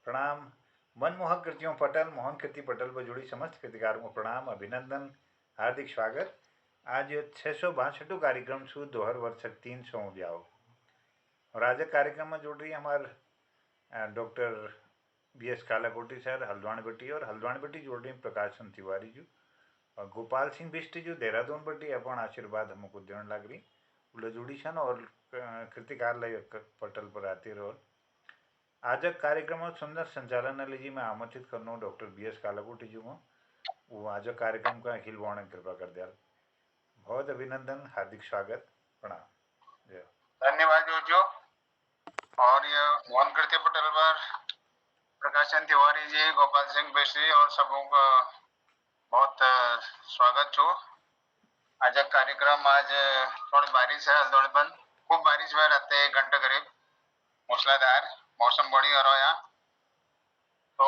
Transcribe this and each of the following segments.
प्रणाम। मनमोहक कृतियों पटल मोहन कृति पटल पर जुड़ी समस्त कृतिकारों को प्रणाम, अभिनंदन, हार्दिक स्वागत। आज 662 कार्यक्रम छू 2003 व्याओ और आज कार्यक्रम में जुड़ रही हमारे doctor BS Kalakoti sir Haldwani बट्टी और हल्द्वानी बट्टी जोड़ रही प्रकाश चंद तिवारी जी और गोपाल सिंह बिष्ट जो देहरादून बट्टी अपन आशीर्वाद हमको देने लग रही उल्ले जुड़ी सन और कृतिकार पटल पर आती रहो। आज कार्यक्रम सुंदर संचालन लीजिए मैं आमंत्रित करना डॉक्टर BS कालाकोटी जी को वो आज कार्यक्रम का अखिल वाण कृपा कर दिया। बहुत अभिनंदन, हार्दिक स्वागत, प्रणाम। धन्यवाद जोजो। और ये मोहन कृति पटेल पर प्रकाश चंद तिवारी जी, गोपाल सिंह बेसरी और सबों का बहुत स्वागत छो। आज कार्यक्रम आज थोड़ी बारिश है हल्द्वानी खूब बारिश में रहते 1 घंटे करीब मूसलाधार मौसम बड़ी हो रहा है। तो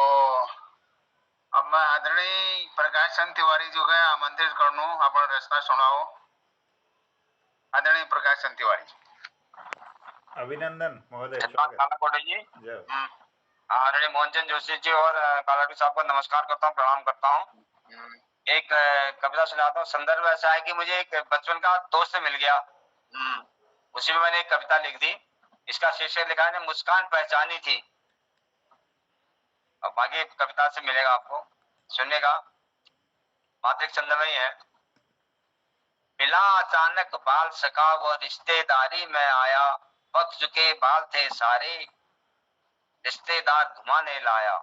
अब मैं आदरणीय प्रकाश चंद तिवारी जी को आमंत्रित करनू अपन रचना सुनाओ। आदरणीय प्रकाश चंद तिवारी जी। अभिनंदन महोदय, कालाकोटी जी, आदरणीय मोहनचंद जोशी जी और कालाकोटी साहब को नमस्कार करता हूँ, प्रणाम करता हूँ। एक कविता सुनाता हूँ। संदर्भ ऐसा है कि मुझे एक बचपन का दोस्त मिल गया, उसी में मैंने एक कविता लिख दी। इसका शीर्षक लिखा है मुस्कान पहचानी थी। अब बाकी कविता से मिलेगा आपको, सुनिएगा। मातृक छंद में ही है। मिला अचानक बाल सका वो रिश्तेदारी में आया, पक चुके बाल थे सारे रिश्तेदार घुमाने लाया।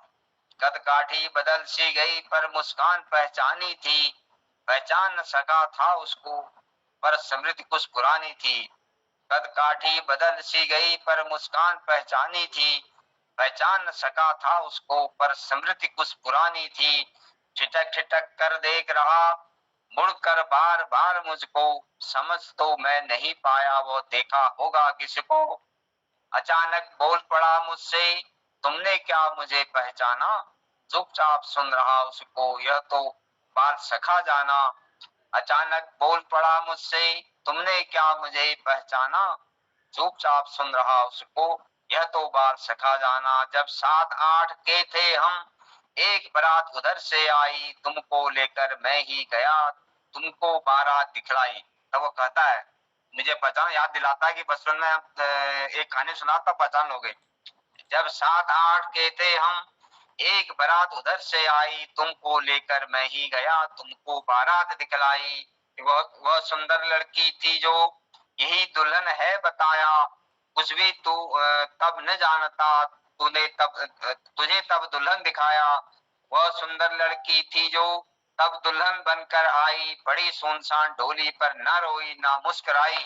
कद काठी बदल सी गई पर मुस्कान पहचानी थी, पहचान न सका था उसको पर स्मृति कुछ पुरानी थी। कद काठी बदल सी गई पर मुस्कान पहचानी थी, पहचान न सका था उसको पर स्मृति कुछ पुरानी थी। ठिठक ठिठक कर देख रहा मुड़कर बार बार मुझको, समझ तो मैं नहीं पाया वो देखा होगा किसको। अचानक बोल पड़ा मुझसे तुमने क्या मुझे पहचाना, चुपचाप सुन रहा उसको यह तो बाल सखा जाना। अचानक बोल पड़ा मुझसे तुमने क्या मुझे पहचाना, चुपचाप सुन रहा उसको यह तो बाल सखा जाना। जब 7-8 के थे हम एक बारात उधर से आई, तुमको लेकर मैं ही गया तुमको बारात दिखलाई। तब वो कहता है मुझे पहचान याद दिलाता है कि बचपन में एक कहानी सुना था, पहचान लोगे। जब 7-8 के थे हम एक बारात उधर से आई, तुमको लेकर मैं ही गया तुमको बारात दिखलाई। वह सुंदर लड़की थी जो यही दुल्हन है बताया, कुछ भी तू तब न जानता तुझे तब दुल्हन दिखाया। वह सुंदर लड़की थी जो तब दुल्हन बनकर आई, बड़ी सुनसान डोली पर न रोई ना मुस्कुराई।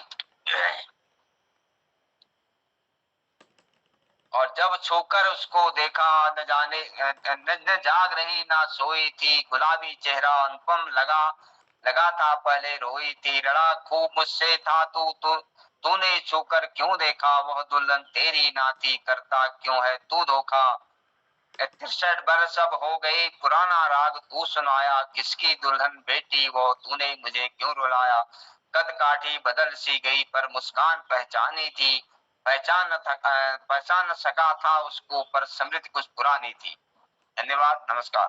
और जब छूकर उसको देखा न जाने न जाग रही ना सोई थी, गुलाबी चेहरा अनुपम लगा था पहले रोई थी। लड़ा खूब मुझसे था तूने छूकर क्यों देखा, वह दुल्हन तेरी ना थी करता क्यों है तू धोखा। 63 बरस अब हो गए पुराना राग तू सुनाया, किसकी दुल्हन बेटी वो तूने मुझे क्यों रुलाया। कद काठी बदल सी गई पर मुस्कान पहचानी थी, पहचान न सका था उसको पर स्मृति कुछ पुरानी थी। धन्यवाद, नमस्कार।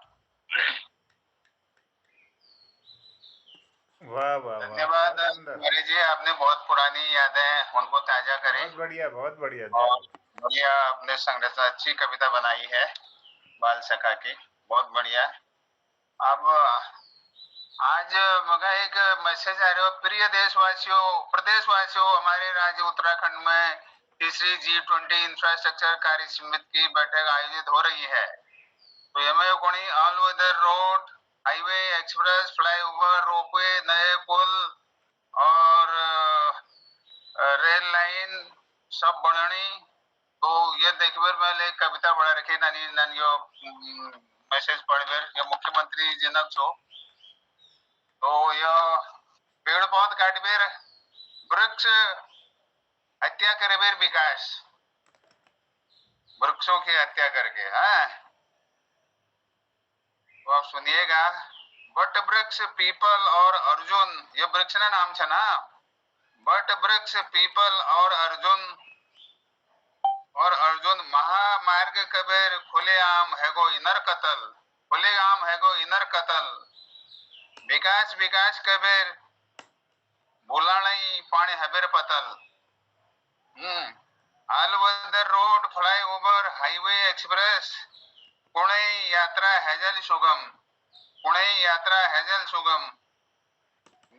वाह वाह, धन्यवाद कुमारी जी, आपने बहुत पुरानी यादें उनको ताजा करी। बहुत बढ़िया, बहुत बढ़िया। और बढ़िया आपने संरचना अच्छी कविता बनाई है बाल सखा की, बहुत बढ़िया। अब आज मगा एक मैसेज आ रहा है। प्रिय देशवासियों, प्रदेशवासियों, हमारे राज्य उत्तराखंड में तीसरी G20 इंफ्रास्ट्रक्चर कार्य समिति की बैठक आयोजित हो रही है। तो यह कोनी all weather road, highway, express, flyover, ropeway, नए पुल और रेल लाइन सब बननी। तो ये देखबर मैं कविता बढ़ा रखी नानी नानी मैसेज पढ़कर ये मुख्यमंत्री जनक छो। तो यह पेड़ पौध काटबेर, वृक्ष हत्या करेबेर विकास, वृक्षों की हत्या करके। तो आप सुनिएगा। बट वृक्ष, पीपल और अर्जुन, ये वृक्ष ना नाम छे ना। बट वृक्ष, पीपल और अर्जुन महामाया महामार्ग कबीर खुलेआम है गो इनर कतल, खुलेआम है गो इनर कतल। विकास विकास कबीर बुलाणई पानी हबेर पतल। All weather road, flyover, highway, express, पुणे यात्रा हैजल सुगम, पुणे यात्रा हैजल सुगम।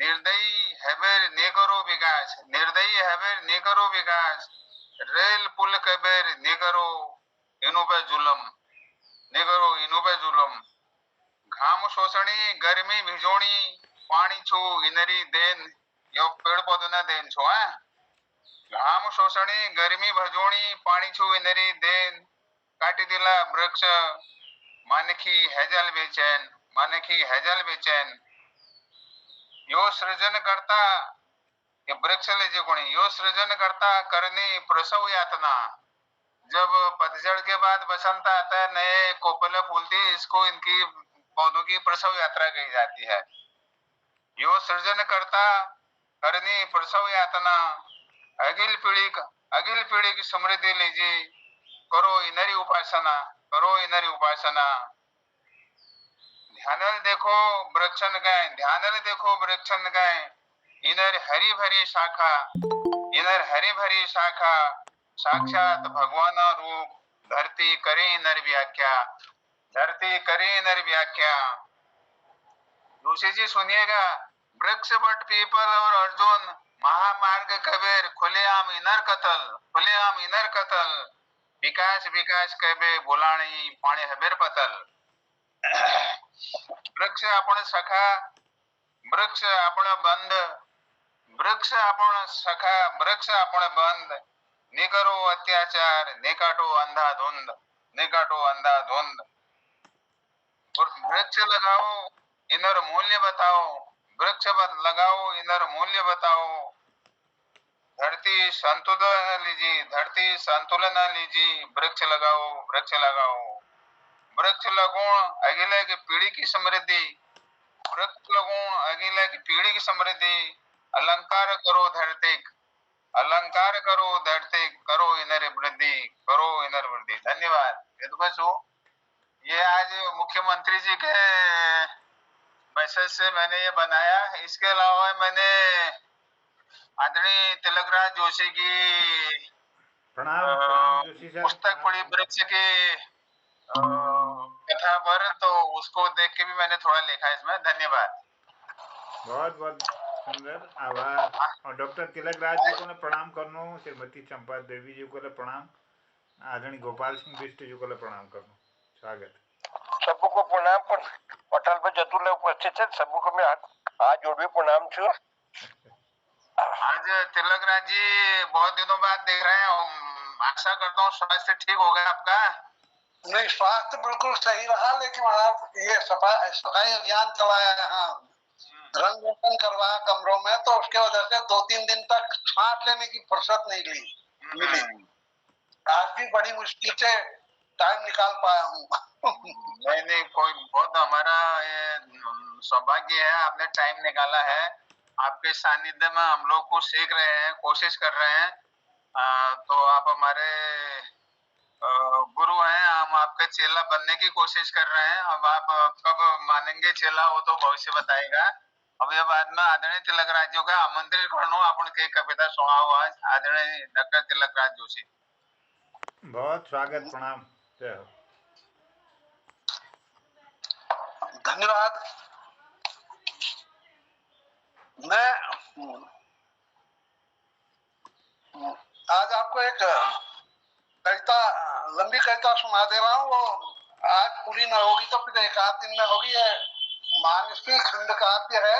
निर्दयी हैबेर नेकरो विकास, निर्दयी हैबेर नेकरो विकास। रेल पुल कबेर नेकरो इनुबे जुलम, नेकरो इनुबे जुलम। घाम शोषणी गर्मी भिजोणी पानी छू इनरी देन, यो पेड़ पौधों ना देन छो है। घाम शोषणी गर्मी भजोणी पानी छू इनरी देन, काटी दिला वृक्ष मानखी हैजल बेचैन, मानखी हैजल बेचैन। यो सृजन करता, ये वृक्ष लीजिए कोणी, यो सृजन करता करनी प्रसव यातना। जब पतझड़ के बाद बसंत आता है, नए कोपले फूलती, इसको इनकी पौधों की प्रसव यात्रा कही जाती है। यो सृजन करता करनी प्रसव यातना, अगिल पीढ़ी की समृद्धि लीजिए, करो इनरी उपासना, करो इनरी उपासना। ध्यानल देखो वृक्षन गए, ध्यानल देखो वृक्षन गए, इनर हरी भरी शाखा, इनर हरी भरी शाखा। साक्षात भगवान रूप, धरती करे इनर व्याख्या, धरती करे इनर व्याख्या। जोशी जी सुनिएगा, वृक्ष बट पीपल और अर्जुन, महामार्ग कबीर खुलेआम इनर कतल, खुलेआम इनर कतल। विकास विकास कबे बोलाणी पाणी हबेर पतल। वृक्ष आपण सखा, वृक्ष आपण बंद, वृक्ष आपण सखा, वृक्ष आपण बंद। निकरो अत्याचार, निकाटो अंधाधुंध, निकाटो अंधाधुंध। वृक्ष लगाओ, इनर मूल्य बताओ, वृक्ष लगाओ, इनर मूल्य बताओ। धरती संतुलन लीजिए, धरती संतुलन लीजिए, वृक्ष लगाओ, वृक्ष लगाओ। वृक्ष लगोण अगले की पीढ़ी की समृद्धि, वृक्ष लगोण अगले की पीढ़ी की समृद्धि। अलंकार करो धरती, अलंकार करो धरती, करो इनर वृद्धि, करो इनर वृद्धि। धन्यवाद। बच्चों, ये आज मुख्यमंत्री जी के मैसेज से मैंने ये बनाया। इसके अलावा मैंने आदरणीय तिलकराज जोशी की प्रणाम जोशी साहब, पुस्तक पढ़ी वृक्ष की कथा पर, तो उसको देख के भी मैंने थोड़ा लिखा इसमें। धन्यवाद। बहुत बहुत सुंदर, आभार। और डॉक्टर तिलकराज जी को प्रणाम करनो, श्रीमती चंपा देवी जी को प्रणाम, आदरणीय गोपाल सिंह बिष्ट जी को प्रणाम करनो। स्वागत सबको प्रणाम। पटल पर जतुल उपस्थित है, सबको मैं हाथ जोड़ भी प्रणाम छू। आज तिलकराज जी बहुत दिनों बाद देख रहे हैं, आशा करता हूँ स्वास्थ्य ठीक हो गया आपका। नहीं, स्वास्थ्य बिल्कुल सही रहा, लेकिन आप ये सफाई अभियान चलाया है, हाँ, रंग रोगन करवाया कमरों में, तो उसके वजह से 2-3 दिन तक सांस लेने की फुर्सत नहीं मिली। आज भी बड़ी मुश्किल से टाइम निकाल पाया हूँ। नहीं, कोई बहुत हमारा ये सौभाग्य है, आपने टाइम निकाला है। आपके सानिध्य में हम लोग को सीख रहे हैं, कोशिश कर रहे हैं। तो आप हमारे गुरु हैं, हम आपके चेला बनने की कोशिश कर रहे हैं। अब आप कब मानेंगे चेला, वो तो भविष्य बताएगा। अब ये बाद में आदरणीय तिलकराज जी का आमंत्रित करनो, अपन के कविता सुनाओ आज, आदरणीय डॉक्टर तिलकराज जोशी। बहुत स्वागत, प्रणाम, जय हो। धन्यवाद। मैं आज आपको एक कविता, लंबी कविता सुना दे रहा हूँ। वो आज पूरी न होगी तो फिर 1 आध दिन में होगी। है मानसी खंड काव्य है।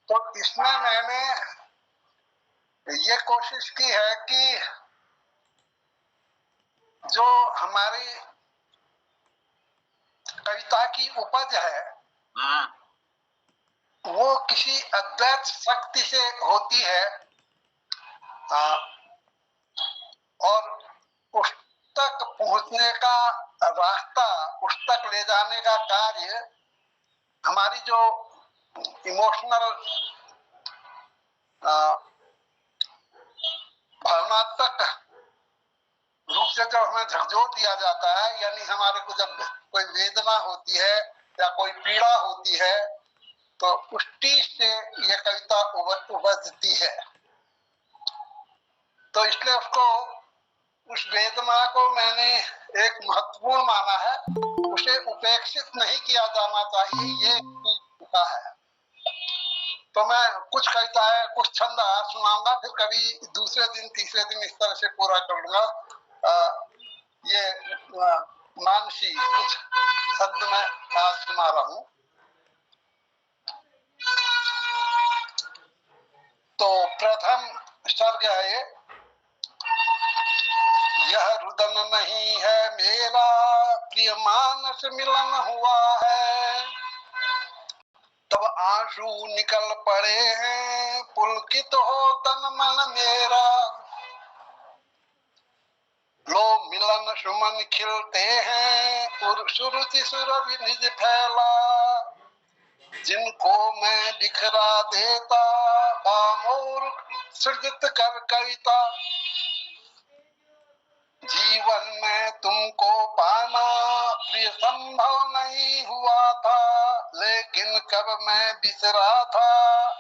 तो इसमें मैंने ये कोशिश की है कि जो हमारी कविता की उपज है वो किसी अद्वैत शक्ति से होती है, और उस तक पहुंचने का रास्ता, उस तक ले जाने का कार्य हमारी जो इमोशनल भावनात्मक रूप से जब हमें झकझोर दिया जाता है, यानी हमारे को जब कोई वेदना होती है या कोई पीड़ा होती है तो उष्टि से ये कविता उपजती है। तो इसलिए उसको, उस वेदना को मैंने एक महत्वपूर्ण माना है, उसे उपेक्षित नहीं किया जाना चाहिए, ये लिखा है। तो मैं कुछ कविताएं, कुछ छंद सुनाऊंगा, फिर कभी दूसरे दिन तीसरे दिन इस तरह से पूरा कर लूंगा। ये मानसी कुछ शब्द मैं आज सुना रहा हूँ। तो प्रथम सर्ग है ये। यह रुदन नहीं है मेरा, प्रिय मानस मिलन हुआ है, तब आंसू निकल पड़े हैं, पुलकित हो तन मन मेरा। लो मिलन सुमन खिलते हैं, सुरुचि सुरभि निज फैला, जिनको मैं बिखरा देता, बामोर सृजित कर कविता। जीवन में तुमको पाना प्रिय संभव नहीं हुआ था, लेकिन कब मैं बिसरा था,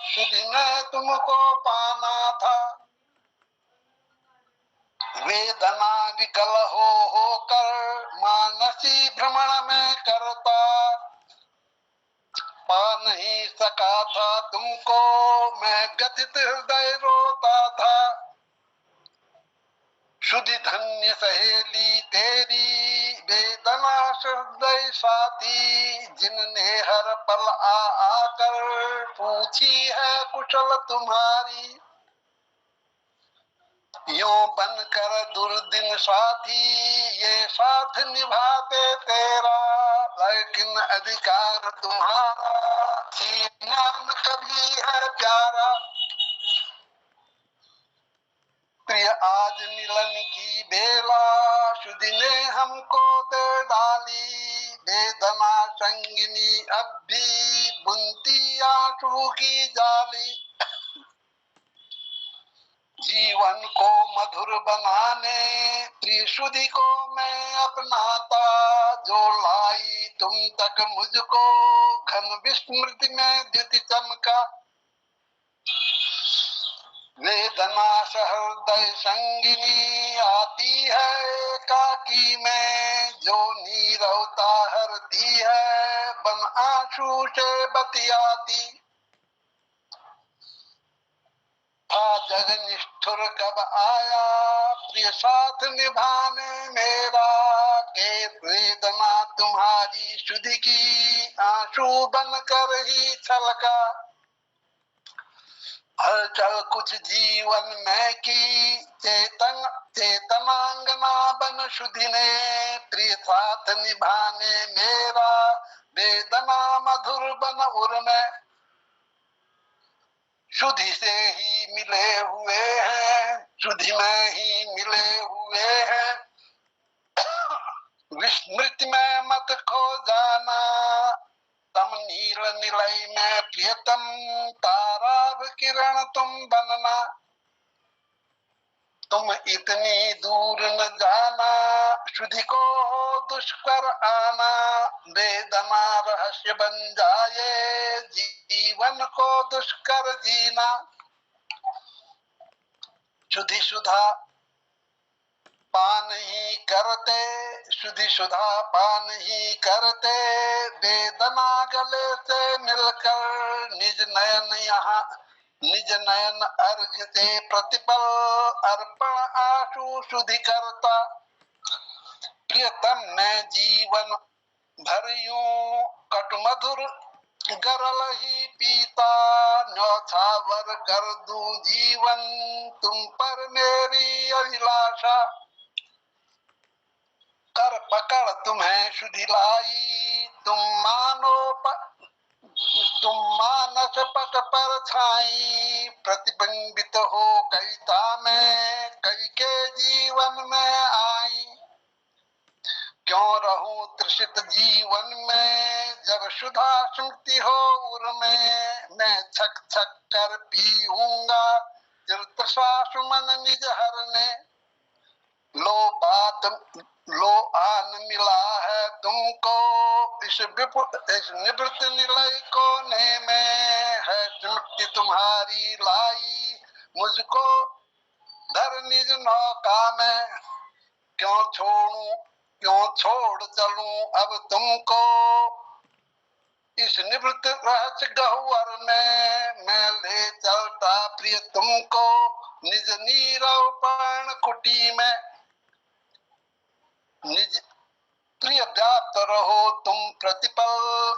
सुधि में तुमको पाना था। वेदना विकल होकर मानसी भ्रमण में करता, पा नहीं सका था तुमको, मैं व्यथित हृदय रोता था। शुद्धि धन्य सहेली तेरी, वेदना हृदय साथी, जिनने हर पल आकर पूछी है कुशल तुम्हारी। यूं बनकर दुर्दिन साथी, ये साथ निभाते तेरा, लेकिन अधिकार तुम्हारा, छीनना न कभी है प्यारा। प्रिय आज मिलन की बेला, शुद्धि ने हमको दे डाली, वेदना संगिनी अब भी बुनती आंसू की जाली। जीवन को मधुर बनाने प्रिय शुद्धि को मैं अपनाता, जो लाई तुम तक मुझको, घन विस्मृति में द्युति चमका। वेदना सहृदय संगिनी आती है काकी में, जो नीरवता हरती है, बन आंसू से बतियाती। था जग निष्ठुर कब आया, प्रिय साथ निभाने मेरा, के वेदना तुम्हारी शुद्धि की, आंसू बनकर ही छलका। हलचल कुछ जीवन में की, चेतनांगना बन शुद्धि ने, प्रिय साथ निभाने मेरा, वेदना मधुर बन उर में। शुद्धि से ही मिले हुए हैं, शुद्धि में ही मिले हुए हैं, विस्मृति में मत खो जाना, तम नील निलय में प्रियतम, तारा किरण तुम बनना। तुम इतनी दूर न जाना, शुद्धि को हो दुष्कर आना, वेदना रहस्य बन जाए, जीवन को दुष्कर जीना। शुद्धि सुधा पान ही करते, शुद्धि सुधा पान ही करते, वेदना गले से मिलकर, निज नयन यहाँ निज नयन अर्घ से प्रतिपल, अर्पण आंसू शुद्धि करता। प्रियतम मैं जीवन भर यूं कटु मधुर गरल ही पीता, न्यौछावर कर दूं जीवन, तुम पर मेरी अभिलाषा। कर पकड़ तुम्हें शुद्धि लाई, तुम मानस पट पर छाई, प्रतिबिंबित हो कविता में, कवि के जीवन में आई। क्यों रहूं तृषित जीवन में, जब शुद्धा स्मृति हो उर में, मैं छक छक कर पीऊंगा, चिर तृषा सुमन निज हरने। लो बात लो आन मिला है तुमको, इस निवृत्त निलय कोने में है सिमटी तुम्हारी लाई। मुझको धर निज नौका में, क्यों छोड़ूं क्यों छोड़ चलूं अब तुमको। इस निवृत्त रहस्य गहुवर में मैं ले चलता प्रिय तुमको, निज नीरव पर्ण कुटी में निज प्रिय व्याप्त रहो तुम प्रतिपल।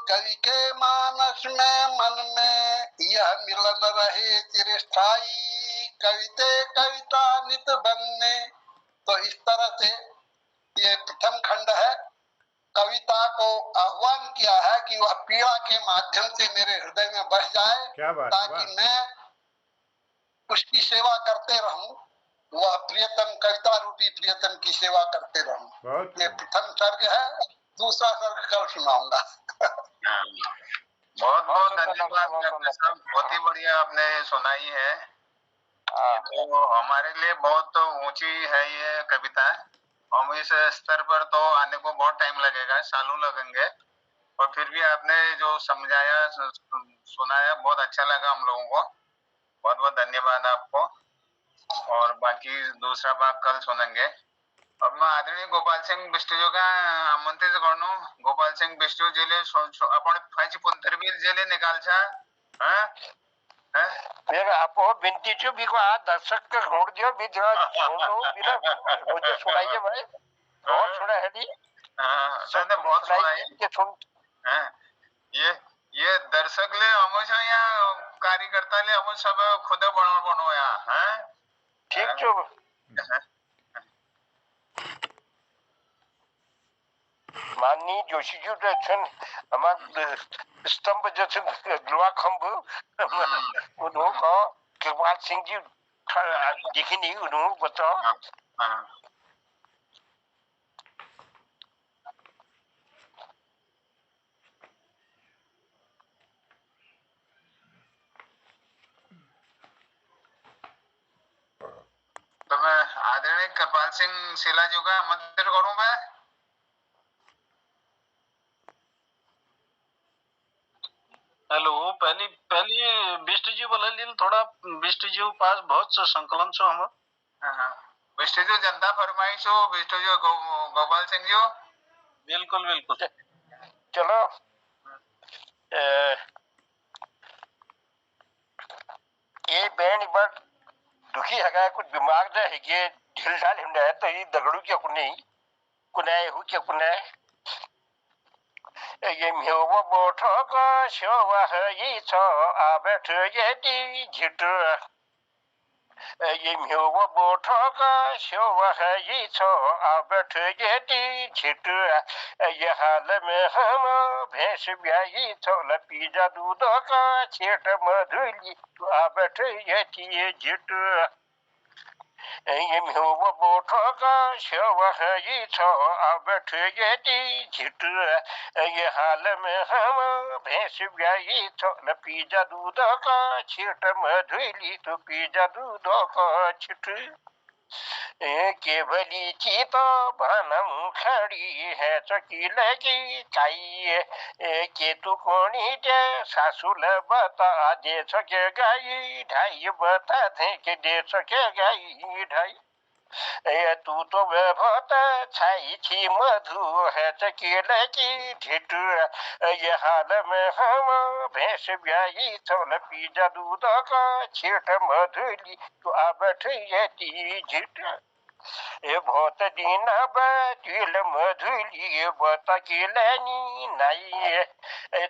कवि के मानस में मन में यह मिलन रहे चिरस्थायी, कविते कविता नित बनने। तो इस तरह से ये प्रथम खंड है। कविता को आह्वान किया है कि वह पीड़ा के माध्यम से मेरे हृदय में बह जाए, क्या बात, ताकि वाह। मैं उसकी सेवा करते रहूं, वह प्रियतम कविता रूपी प्रियतम की सेवा करते रहूं। बहुत ये प्रथम सर्ग है, दूसरा सर्ग कल सुनाऊंगा। बहुत बहुत धन्यवाद डॉक्टर साहब, बहुत ही बढ़िया आपने सुनाई है। तो हमारे लिए बहुत ऊंची है ये कविता। हम इस स्तर पर तो आने को बहुत टाइम लगेगा, सालों लगेंगे, और फिर भी आपने जो समझाया सुनाया बहुत अच्छा लगा हम लोगों को। बहुत बहुत धन्यवाद आपको। और बाकी दूसरा भाग कल सुनेंगे। अब मैं आदरणीय गोपाल सिंह बिष्टजो का आमंत्रित करनो। गोपाल सिंह बिष्टजो जेले आपण फायची पुंतरबीर जेले निकाल छा मेरा आपको विनती छो भी को आ दर्शक के छोड़ दियो भी जरा छोड़ो बिना मुझे सुनाइए भाई। बहुत सुना है दी। हां सने बहुत सुनाई के सुन। हां ये दर्शक ले हमेशा या कार्यकर्ता ले हम सब खुद बनो या हैं ठीक छो। माननीय जोशी जी तो छन हमार स्तंभ जैसे लोहा खंभ उन्हों को कृपाल सिंह जी देखी नहीं उन्हों बताओ। तो मैं आदरणीय कृपाल सिंह शिला जी का आमंत्रित करूं मैं। हेलो पहली बिष्ट जी बोले लील थोड़ा बिष्ट जी पास बहुत सा संकलन छो हम। बिष्ट जी जनता फरमाइश हो बिष्ट जी गोपाल सिंह जी। बिल्कुल बिल्कुल चलो ये बैंड बट दुखी है कुछ बीमार है ये ढिल ढाल हिंदा है तो ये दगड़ू क्या कुने हो क्या कुने ये मेवा बोठो को शोवा है ये छो आ बैठ ये टी झिट ये मेवा बोठो को शोवा है ये छो आ बैठ ये टी झिट ये हाल में हम भैंस ब्याई छो लपी जा दूध का छेट मधुली आ बैठ ये टी झिट ये मेवा बोठो का शोवा है ये छो आ बैठ ये टी झिट ये हाल में हम भैंस ब्याई छो न पी जा दूध का छीट मधुली तो पी जा दूध का छिट केवली चीतो बनम खड़ी है चकील की काई के तू कोणी जे सासुल बता दे सके गाई ढाई बता दे के दे सके गाई ढाई तू तो बहुत छाई थी मधु है चकील की ढिट ये हाल में हम भैंस ब्याई चौल पी जा दूध का छीट मधुली तू आ बैठ ये टी झिट ये बहुत दिन बैठिल मधुली बता के लेनी नहीं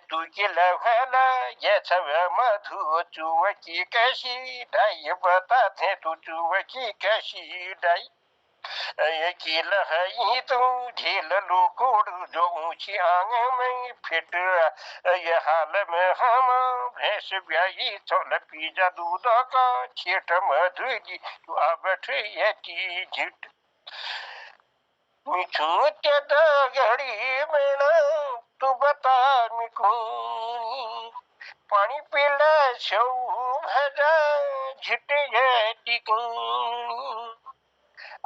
तू के लहल ये सब मधु चुव की कैसी ढाई बता थे तू चुव की कैसी ढाई ये किल है तू ढील लुकुड़ जो ऊंची आंग में फिट ये हाल में हम भैंस ब्याई चौल पी जा दूध का छीट मधुली तू आ बैठ ये टी झिट मिठूते घड़ी में तू बता मिकू पानी पीला छो भजा झिट ये टिकू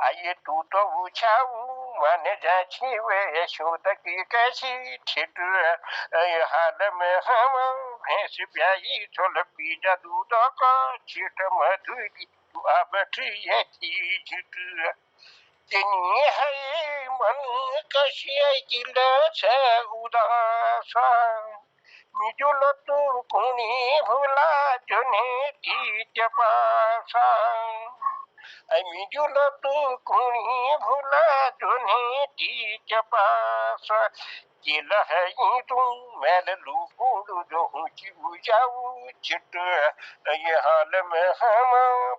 आइए तू तो ऊंचाऊ मन जाछी वे शोध की कैसी ठिठ हाल में हम भैंस ब्याई चल पी जा दूध का छिट मधुरी तू अब थी झिट तिनी है मन कशी किल उदासा मिजुल तू कुणी भुला जुने तीच पासा मिजुल तू कुणी भुला जुने तीच पासा किल है तू मैल लूकुड़ जो ऊंची बुझाऊ चिट ये हाल में हम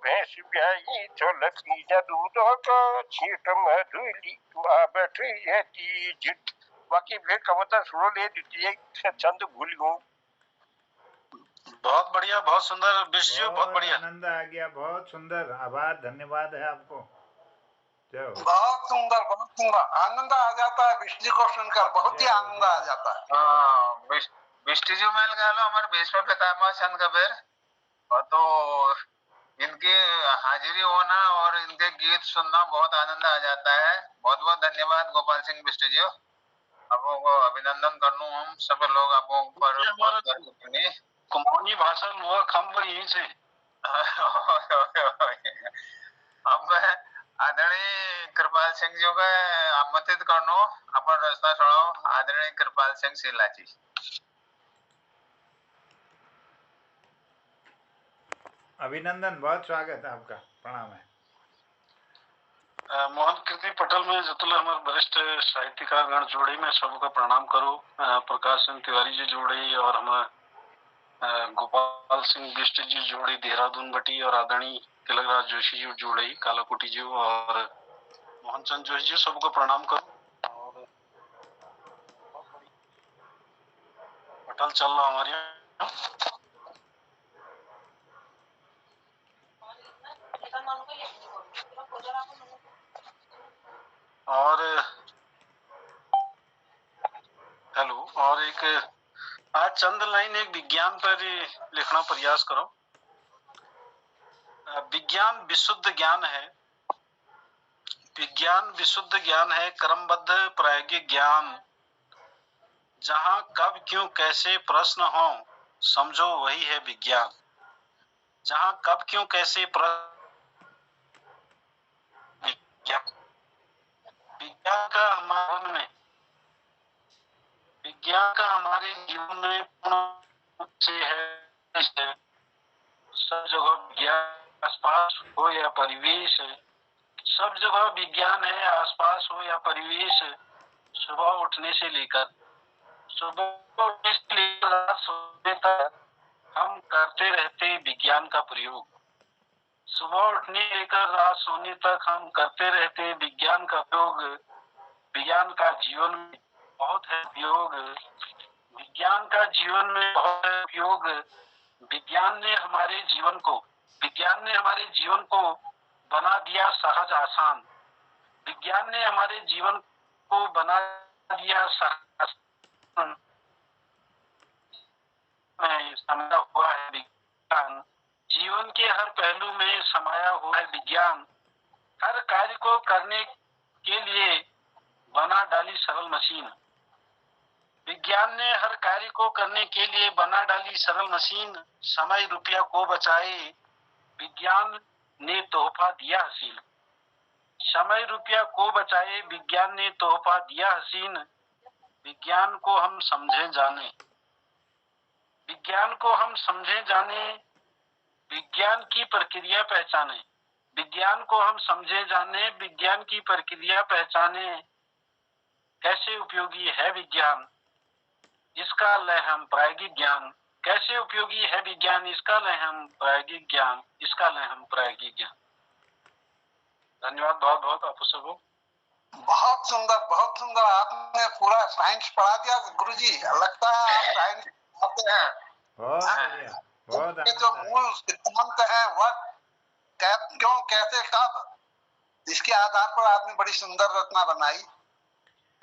भैंस ब्याई चल की दूध का छीट मधुली तू आ बैठी है चिट बाकी फिर कविता सुनो ले द्वितीय छंद भूल गूं। बहुत बढ़िया, बहुत सुंदर बिष्ट जी, बहुत बढ़िया। आनंद आ गया, बहुत सुंदर, आभार, धन्यवाद है आपको। बहुत सुंदर आनंद आ जाता है बिष्ट जी को सुनकर, बहुत ही आनंद आ जाता है। हाँ, बिष्ट जी मेल गालो हमारे भीष्म पितामह चंद कबीर, और तो इनकी हाजिरी होना और इनके गीत सुनना बहुत आनंद आ जाता है। बहुत बहुत धन्यवाद गोपाल सिंह बिष्ट जी, आपको अभिनंदन करनू हम सब लोग आपको पर कुमाऊनी भाषा हुआ खम्ब यहीं से। अब आदरणीय कृपाल सिंह जी को आमंत्रित करनो अपन रास्ता छोड़ो। आदरणीय कृपाल सिंह शीला जी। अभिनंदन, बहुत स्वागत है आपका, प्रणाम है। मोहन कीर्ति पटल में जतुल हमारे वरिष्ठ साहित्यकार गण जोड़ी में सबका प्रणाम करो। प्रकाश सिंह तिवारी जी जोड़ी और हमारे गोपाल सिंह बिष्ट जी जोड़ी देहरादून बटी, और आदरणीय तिलकराज जोशी जी जोड़ी कालाकोटी जी, और मोहन चंद जोशी जी, सबको प्रणाम करो। और पटल चल रहा हमारे यहाँ। और हेलो, और एक आज चंद लाइन एक विज्ञान पर लिखना प्रयास करो। विज्ञान विशुद्ध ज्ञान है, विज्ञान विशुद्ध ज्ञान है, क्रमबद्ध प्रायोगिक ज्ञान। जहां कब क्यों कैसे प्रश्न हो, समझो वही है विज्ञान। जहां कब क्यों कैसे विज्ञान का हमारे में विज्ञान का हमारे जीवन में पूर्ण से है। सब जगह विज्ञान आसपास हो या परिवेश, सब जगह विज्ञान है, आसपास हो या परिवेश। सुबह उठने से लेकर रात सोने तक हम करते रहते विज्ञान का प्रयोग। सुबह उठने लेकर रात सोने तक हम करते रहते विज्ञान का प्रयोग। विज्ञान का जीवन में बहुत है उपयोग, विज्ञान का जीवन में बहुत है उपयोग। विज्ञान ने हमारे जीवन को बना दिया सहज आसान। विज्ञान ने हमारे जीवन को बना दिया सहज आसान। समाया हुआ है विज्ञान, जीवन के हर पहलू में समाया हुआ है विज्ञान। हर कार्य को करने के लिए बना डाली सरल मशीन। विज्ञान ने हर कार्य को करने के लिए बना डाली सरल मशीन। समय रुपया को बचाए विज्ञान ने तोहफा दिया हसीन। समय रुपया को बचाए विज्ञान ने तोहफा दिया हसीन। विज्ञान को हम समझे जाने, विज्ञान को हम समझे जाने, विज्ञान की प्रक्रिया पहचाने। विज्ञान को हम समझे जाने, विज्ञान की प्रक्रिया पहचाने। कैसे उपयोगी है विज्ञान, इसका लय हम प्रायोगिक ज्ञान। कैसे उपयोगी है विज्ञान, इसका लय हम प्रायोगिक ज्ञान, इसका लय हम प्रायोगिक ज्ञान। धन्यवाद बहुत बहुत आप सबको। बहुत सुंदर आपने पूरा साइंस पढ़ा दिया गुरुजी। लगता है आप साइंस पढ़ाते हैं। बहुत बढ़िया, बहुत जो मूल सिद्धांत है वह क्यों कैसे कब, इसके आधार पर आपने बड़ी सुंदर रचना बनाई।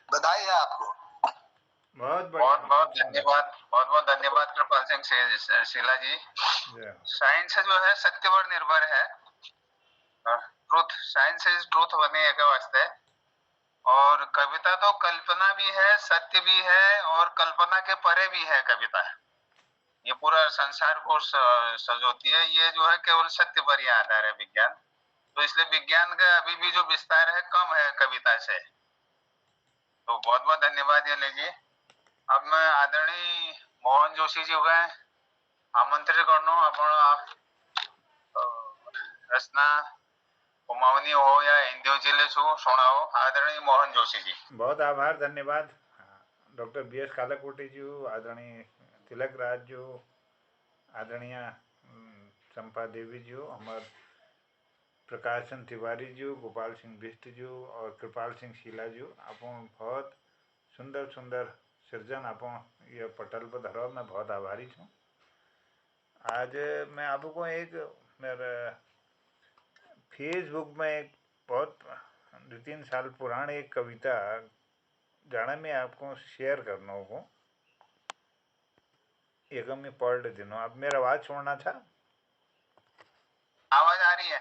बधाई है आपको। बहुत धन्यवाद, बहुत बहुत धन्यवाद कृपाल सिंह शीला जी। साइंस जो है सत्य पर निर्भर है, ट्रुथ, साइंस इज ट्रुथ बने एक वास्ते। और कविता तो कल्पना भी है, सत्य भी है, और कल्पना के परे भी है कविता। ये पूरा संसार को सजोती है। ये जो है केवल सत्य पर ही आधार है विज्ञान। तो इसलिए विज्ञान का अभी भी जो विस्तार है कम है कविता से। तो बहुत बहुत धन्यवाद ये लीजिए। अब मैं आदरणीय मोहन जोशी जी हो गए आमंत्रित करना आपण आप रचना कुमावनी हो या हिंदी जिले छू सुनाओ। आदरणीय मोहन जोशी जी। बहुत आभार, धन्यवाद डॉक्टर BS कालाकोटी जी, आदरणीय तिलक राज जी, आदरणीय चंपा देवी जी, हमार प्रकाशन तिवारी जी, गोपाल सिंह बिष्ट जी और कृपाल सिंह शीला जी। आप बहुत सुंदर सुंदर सृजन आप ये पटल पर धरो, मैं बहुत आभारी हूँ। आज मैं आपको एक मेरा फेसबुक में एक बहुत 2-3 साल पुरानी एक कविता जाना मैं आपको शेयर करना को एक मैं पढ़ देना। आप मेरा आवाज सुनना था? आवाज आ रही है?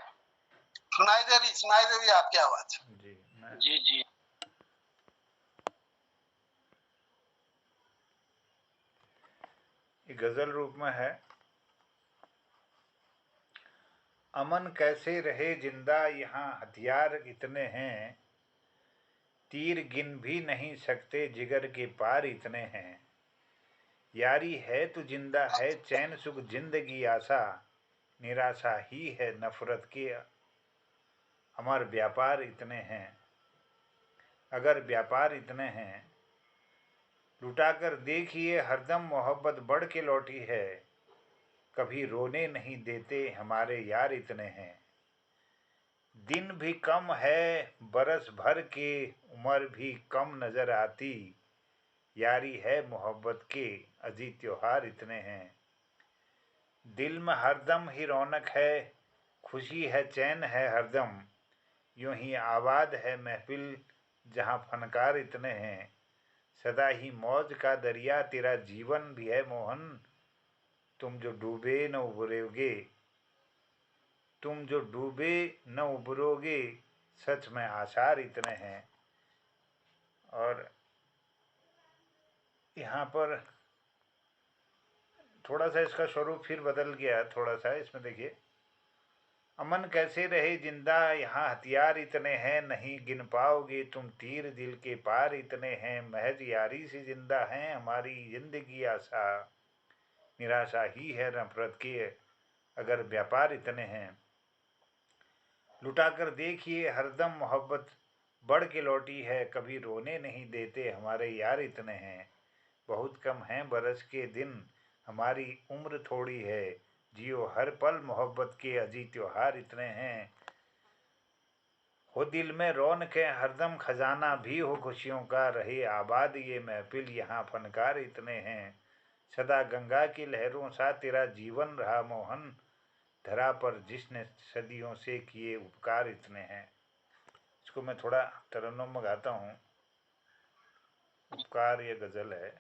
सुनाई दे रही आपकी आवाज। जी मैं जी जी। ये गजल रूप में है। अमन कैसे रहे जिंदा, यहाँ हथियार इतने हैं, तीर गिन भी नहीं सकते, जिगर के पार इतने हैं। यारी है तो जिंदा है, चैन सुख जिंदगी आशा, निराशा ही है नफरत के अमर व्यापार इतने हैं। अगर व्यापार इतने हैं, लुटाकर देखिए हरदम मोहब्बत बढ़ के लौटी है, कभी रोने नहीं देते हमारे यार इतने हैं। दिन भी कम है बरस भर के, उम्र भी कम नजर आती, यारी है मोहब्बत के अजी त्योहार इतने हैं। दिल में हरदम ही रौनक है, खुशी है चैन है हरदम, यूं ही आबाद है महफिल जहाँ फनकार इतने हैं। सदा ही मौज का दरिया तेरा जीवन भी है मोहन, तुम जो डूबे न उबरोगे, तुम जो डूबे न उबरोगे, सच में आसार इतने हैं। और यहाँ पर थोड़ा सा इसका स्वरूप फिर बदल गया थोड़ा सा। इसमें देखिए, अमन कैसे रहे जिंदा, यहाँ हथियार इतने हैं, नहीं गिन पाओगे तुम तीर दिल के पार इतने हैं। महज यारी से जिंदा हैं हमारी जिंदगी आशा, निराशा ही है नफरत की अगर व्यापार इतने हैं। लुटाकर देखिए हरदम मोहब्बत बढ़ के लौटी है, कभी रोने नहीं देते हमारे यार इतने हैं। बहुत कम हैं बरस के दिन, हमारी उम्र थोड़ी है, जियो हर पल मोहब्बत के अजी त्योहार इतने हैं। हो दिल में रौनक हरदम खजाना भी हो खुशियों का, रहे आबाद ये महफिल यहाँ फनकार इतने हैं। सदा गंगा की लहरों सा तेरा जीवन रहा मोहन, धरा पर जिसने सदियों से किए उपकार इतने हैं। इसको मैं थोड़ा तरन्नुम में गाता हूँ। उपकार ये गजल है।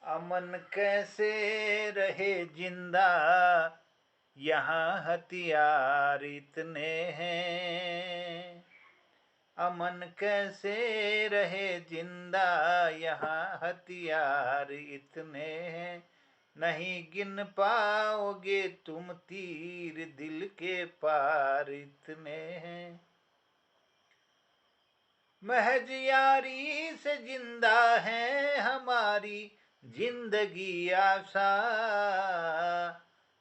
अमन कैसे रहे जिंदा, यहाँ हथियार इतने हैं। अमन कैसे रहे जिंदा, यहाँ हथियार इतने हैं। नहीं गिन पाओगे तुम तीर दिल के पार इतने हैं। महज यारी से जिंदा है हमारी जिंदगी आशा,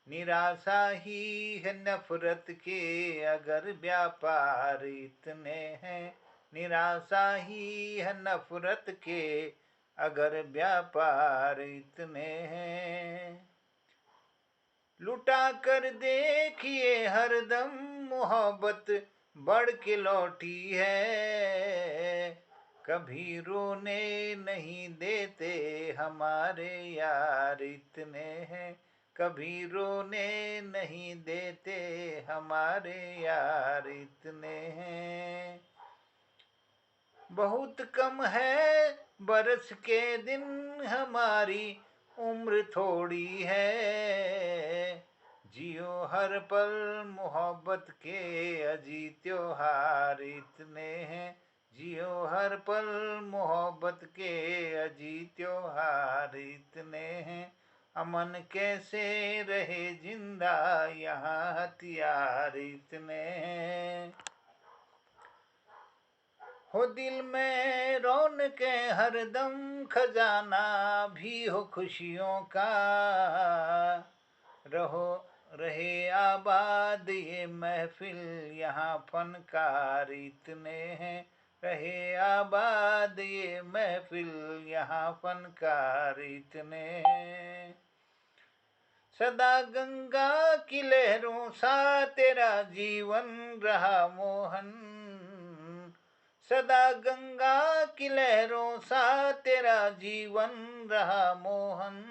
निराशा ही है नफरत के अगर व्यापार इतने हैं। निराशा ही है नफरत के अगर व्यापार इतने हैं। लुटा कर देखिए हरदम मोहब्बत बढ़ के लौटी है, कभी रोने नहीं देते हमारे यार इतने हैं। कभी रोने नहीं देते हमारे यार इतने हैं। बहुत कम है बरस के दिन, हमारी उम्र थोड़ी है, जियो हर पल मोहब्बत के अजी त्योहार इतने हैं, जियो हर पल मोहब्बत के अजी त्योहार इतने हैं, अमन कैसे रहे जिंदा यहाँ हथियार इतने हैं। हो दिल में रौनकें हरदम, खजाना भी हो खुशियों का, रहे आबाद ये महफिल यहाँ फनकार इतने हैं, रहे आबाद ये महफिल यहाँ फनकार इतने हैं। सदा गंगा की लहरों सा तेरा जीवन रहा मोहन, सदा गंगा की लहरों सा तेरा जीवन रहा मोहन,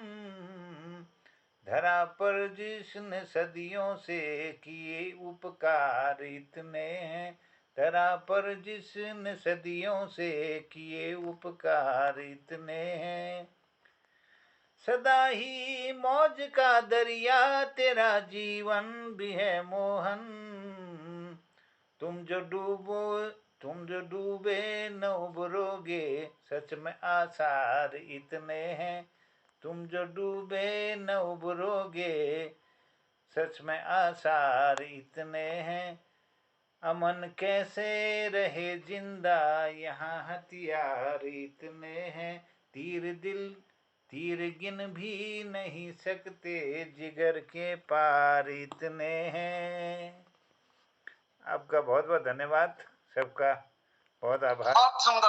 धरा पर जिसने सदियों से किए उपकार इतने हैं, धरा पर जिसने सदियों से किए उपकार इतने हैं। सदा ही मौज का दरिया तेरा जीवन भी है मोहन, तुम जो डूबे न उबरोगे, सच में आसार इतने हैं, तुम जो डूबे न उबरोगे, सच में आसार इतने हैं, अमन कैसे रहे जिंदा यहाँ हथियार इतने हैं, तीर गिन भी नहीं सकते जिगर के पार इतने हैं। आपका बहुत बहुत धन्यवाद, सबका बहुत आभार। बहुत सुंदर,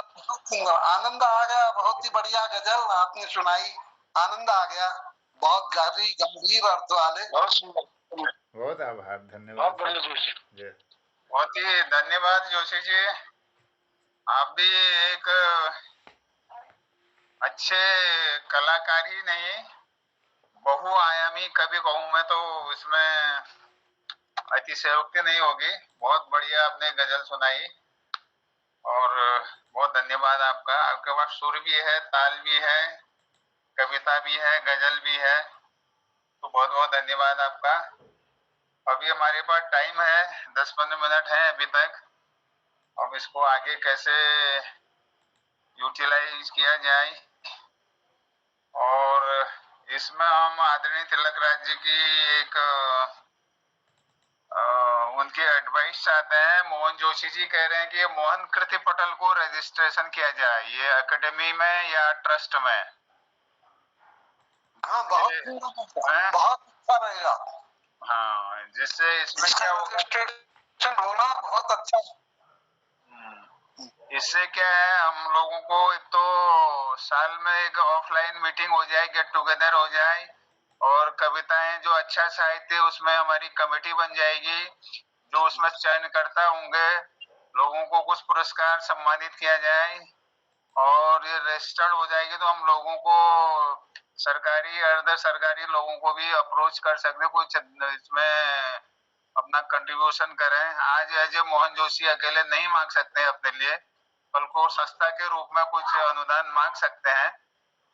आनंद आ गया। बहुत ही बढ़िया गजल आपने सुनाई, आनंद आ गया। बहुत गहरी गंभीर अर्थ वाले। बहुत सुंदर, बहुत आभार, धन्यवाद। बहुत बढ़िया जोशी। बहुत ही धन्यवाद जोशी जी। आप भी एक अच्छे कलाकार ही नहीं, बहुआयामी कवि कहूं मैं तो इसमें अतिशयोक्ति नहीं होगी। बहुत बढ़िया आपने गजल सुनाई और बहुत धन्यवाद आपका। आपके पास सुर भी है, ताल भी है, कविता भी है, गजल भी है, तो बहुत बहुत धन्यवाद आपका। अभी हमारे पास टाइम है, 10-15 मिनट है अभी तक। अब इसको आगे कैसे यूटिलाइज किया जाए, और इसमें हम आदरणीय तिलक राज जी की एक उनकी एडवाइस चाहते हैं। मोहन जोशी जी कह रहे हैं कि मोहन कृति पटल को रजिस्ट्रेशन किया जाए, ये एकेडमी में या ट्रस्ट में। हाँ, बहुत अच्छा रहेगा। हाँ, जिससे इसमें क्या होगा, होना बहुत अच्छा। इससे क्या है, हम लोगों को एक तो साल में एक ऑफलाइन मीटिंग हो जाए, गेट टुगेदर हो जाए, और कविताएं जो अच्छा साहित्य उसमें हमारी कमेटी बन जाएगी, जो उसमें चयनकर्ता होंगे, लोगों को कुछ पुरस्कार सम्मानित किया जाए, और ये रजिस्टर्ड हो जाएगी तो हम लोगों को सरकारी अर्ध सरकारी लोगों को भी अप्रोच कर सकते, कुछ इसमें अपना कंट्रीब्यूशन करें। आज अजय मोहन जोशी अकेले नहीं मांग सकते हैं अपने लिए, कल को संस्था के रूप में कुछ अनुदान मांग सकते हैं,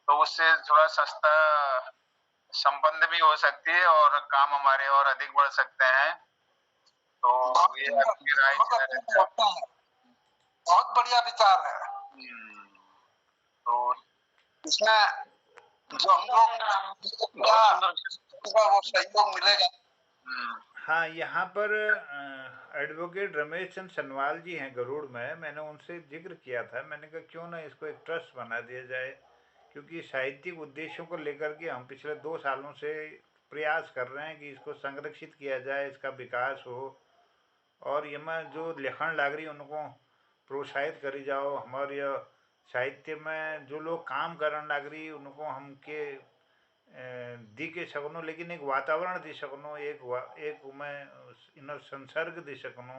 तो उससे थोड़ा संस्था संपन्न भी हो सकती है और काम हमारे और अधिक बढ़ सकते हैं। तो ये आपकी राय है। बहुत बढ़िया विचार है। तो इसमें जो हम लोग वो सहयोग मिलेगा। हाँ, यहाँ पर एडवोकेट रमेश चंद सनवाल जी हैं गरुड़ में, मैंने उनसे जिक्र किया था। मैंने कहा क्यों ना इसको एक ट्रस्ट बना दिया जाए, क्योंकि साहित्यिक उद्देश्यों को लेकर के हम पिछले 2 सालों से प्रयास कर रहे हैं कि इसको संरक्षित किया जाए, इसका विकास हो, और यह जो लेखन लागरी उनको प्रोत्साहित करी जाओ। हमारे साहित्य में जो लोग काम करन लागरी उनको हमके दी के सकनो, लेकिन एक वातावरण दे सकनो, एक उमें इन संसर्ग दे सकनो,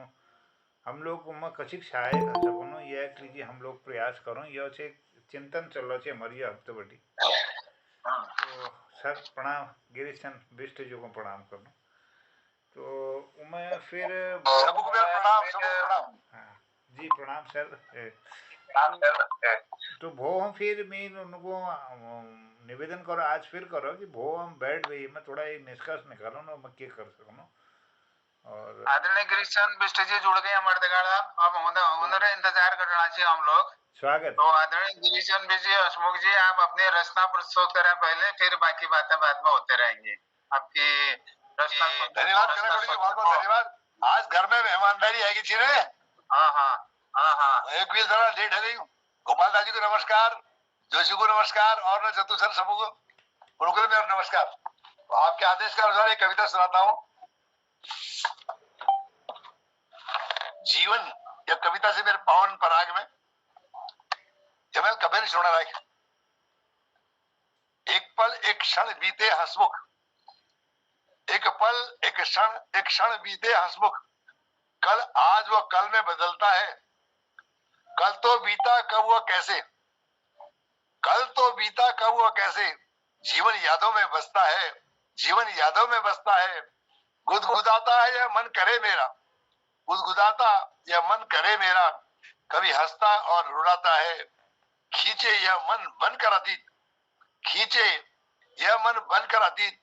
हम लोग उमें कछिक सहायक हो सकनो, यह लीजिए हम लोग प्रयास करो। यह से चिंतन चल रहा है हमारी हफ्ते बड़ी। तो सर प्रणाम, गिरीश चंद बिष्ट जी को प्रणाम करना। तो उमें फिर प्रणाम। हाँ जी, प्रणाम सर। काम कर सकते हैं। तो वो हम फिर मीन उनको निवेदन करो आज फिर करो कि वो हम बैठ गई मैं थोड़ा एक निष्कर्ष निकालो ना मैं क्या कर सकूँ और आदरणीय गिरीशन बिष्ट जी जुड़ गए हमारे दगाड़ा। अब उन्होंने इंतजार करना चाहिए हम लोग। स्वागत। तो आदरणीय गिरीशन बिष्ट जी, हसमुख जी, आप अपनी रचना प्रस्तुत करें पहले, फिर बाकी बातें बाद में होते रहेंगी। आपकी रचना। धन्यवाद कनकगौड़ी जी, बहुत बहुत धन्यवाद। आज घर में मेहमानदारी आएगी चीने। हाँ हाँ हाँ हाँ। एक भी जरा लेट हो गई। गोपाल दास जी को नमस्कार, जोशी को नमस्कार और चतुसर सबू को गुरुकुल में नमस्कार। तो आपके आदेश के अनुसार एक कविता सुनाता हूँ। जीवन या कविता से मेरे पावन पराग में जमेल कबीर सुना राय। एक पल एक क्षण बीते हंसमुख, एक पल एक क्षण बीते हंसमुख। कल आज वो कल में बदलता है, कल तो बीता कब वो कैसे, कल तो बीता कब वो कैसे। जीवन यादों में बसता है, जीवन यादों में बसता है। गुदगुदाता है या मन करे मेरा, गुदगुदाता या मन करे मेरा। कभी हंसता और रुलाता है, खींचे यह मन बनकर अतीत, खींचे यह मन बनकर अतीत।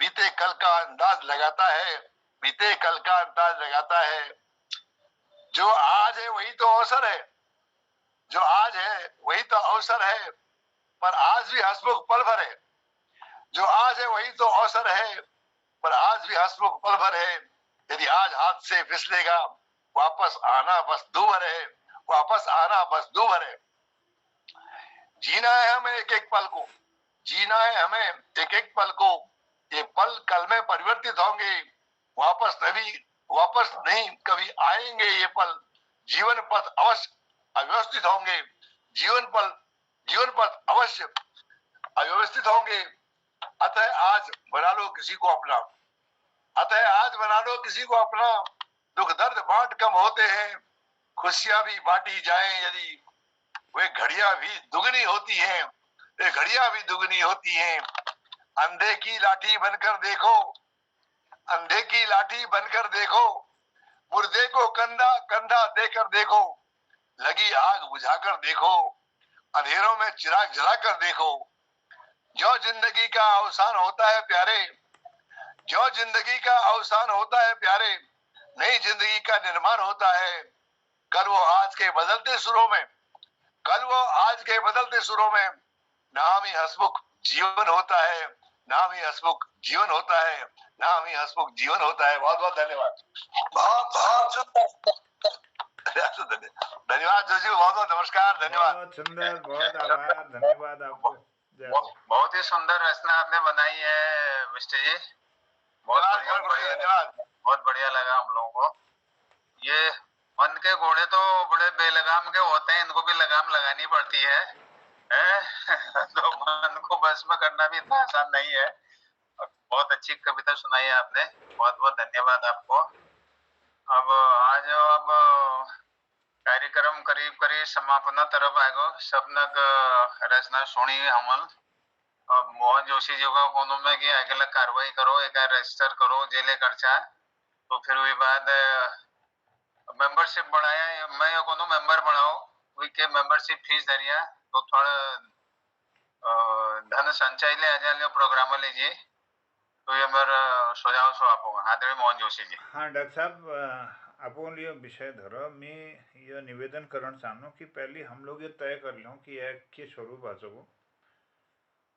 बीते कल का अंदाज लगाता है, बीते कल का अंदाज लगाता है। जो आज है वही तो अवसर है, जो आज है वही तो अवसर है। पर आज भी हंसमुख पल भर है, जो आज है वही तो अवसर है। पर आज भी हंसमुख पल भर है। यदि आज हाथ से फिसलेगा वापस आना बस दूभर है, वापस आना बस दूभर है। जीना है हमें एक एक पल को, जीना है हमें एक एक पल को। ये पल कल में परिवर्तित होंगे, वापस नहीं कभी आएंगे ये पल। जीवन पथ अवश्य अव्यवस्थित होंगे, जीवन पथ अवश्य अव्यवस्थित होंगे। अतः आज बना लो किसी को अपना, अतः आज बना लो किसी को अपना। दुख दर्द बांट कम होते हैं, खुशियां भी बांटी जाएं यदि। वे घड़ियां भी दुगनी होती हैं, वे घड़ियां भी दुगनी होती हैं। अंधे की लाठी बनकर देखो, अंधे की लाठी बनकर देखो। मुर्दे को कंधा कंधा देकर देखो। लगी आग बुझाकर देखो, अंधेरों में चिराग जलाकर देखो। जो जिंदगी का अवसान होता है प्यारे, जो जिंदगी का अवसान होता है प्यारे, नई जिंदगी का निर्माण होता है। कल वो आज के बदलते सुरों में, कल वो आज के बदलते सुरों में। नाम ही हंसमुख जीवन होता है, नाम ही हंसमुख जीवन होता है, नाम ही हंसमुख जीवन होता है। बहुत बहुत धन्यवाद। बहुत बहुत धन्यवाद जोशी, बहुत बहुत नमस्कार, धन्यवाद। बहुत सुंदर, बहुत आभार, धन्यवाद आपको। बहुत ही सुंदर रचना आपने बनाई है मिस्टर जी, बहुत धन्यवाद। बहुत बढ़िया लगा हम लोगों को। ये मन के घोड़े तो बड़े बेलगाम के होते हैं, इनको भी लगाम लगानी पड़ती है तो मन को बस में करना भी इतना आसान नहीं है। बहुत अच्छी कविता सुनाई है आपने, बहुत बहुत धन्यवाद आपको। अब कार्यक्रम करीब करीब समापन तरफ आएगो। सबनक रचना सुनी हमल। अब मोहन जोशी जी को कोनो में कि अगला कार्रवाई करो, एक रजिस्टर करो जेले खर्चा। तो फिर वही बाद मेंबरशिप बढ़ाया, मैं कोनो मेंबर बनाओ, वही के मेंबरशिप फीस दरिया तो थोड़ा धन संचय ले आ लियो प्रोग्राम लीजिए। तो ये मेरा सुझाव सो आपको आदरणीय मोहन जोशी जी। हाँ डॉक्टर साहब, अपन ये विषय धरो, मैं ये निवेदन करण चाहूँ कि पहले हम लोग ये तय कर लो कि यह के स्वरूप आ सको।